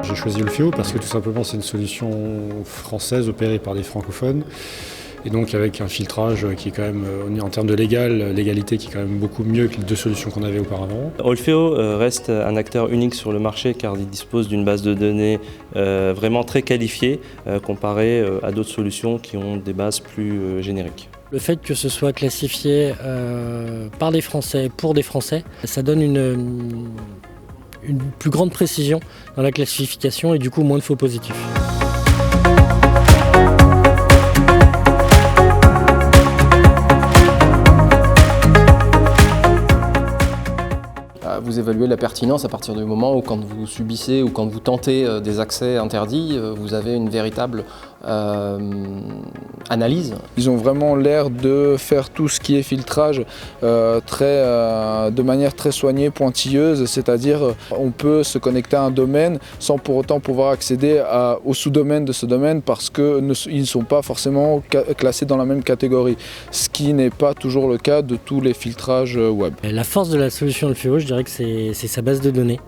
J'ai choisi Olfeo parce que tout simplement c'est une solution française opérée par des francophones et donc avec un filtrage qui est quand même, en termes de légalité, qui est quand même beaucoup mieux que les deux solutions qu'on avait auparavant. Olfeo reste un acteur unique sur le marché car il dispose d'une base de données vraiment très qualifiée comparée à d'autres solutions qui ont des bases plus génériques. Le fait que ce soit classifié par des Français, pour des Français, ça donne une plus grande précision dans la classification et du coup moins de faux positifs. Vous évaluez la pertinence à partir du moment où quand vous subissez ou quand vous tentez des accès interdits, vous avez une véritable analyse. Ils ont vraiment l'air de faire tout ce qui est filtrage de manière très soignée, pointilleuse, c'est-à-dire on peut se connecter à un domaine sans pour autant pouvoir accéder au sous-domaine de ce domaine parce qu'ils ne sont pas forcément classés dans la même catégorie, ce qui n'est pas toujours le cas de tous les filtrages web. La force de la solution Olfeo, je dirais que c'est sa base de données.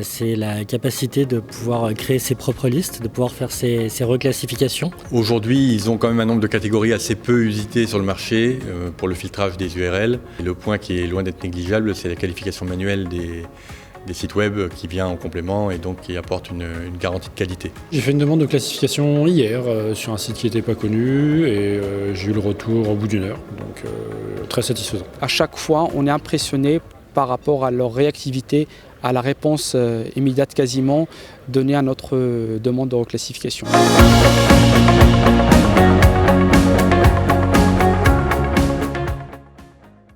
C'est la capacité de pouvoir créer ses propres listes, de pouvoir faire ses reclassifications. Aujourd'hui, ils ont quand même un nombre de catégories assez peu usitées sur le marché pour le filtrage des URL. Et le point qui est loin d'être négligeable, c'est la qualification manuelle des sites web qui vient en complément et donc qui apporte une garantie de qualité. J'ai fait une demande de classification hier sur un site qui n'était pas connu et j'ai eu le retour au bout d'une heure, donc très satisfaisant. À chaque fois, on est impressionné par rapport à leur réactivité, à la réponse immédiate quasiment donnée à notre demande de reclassification.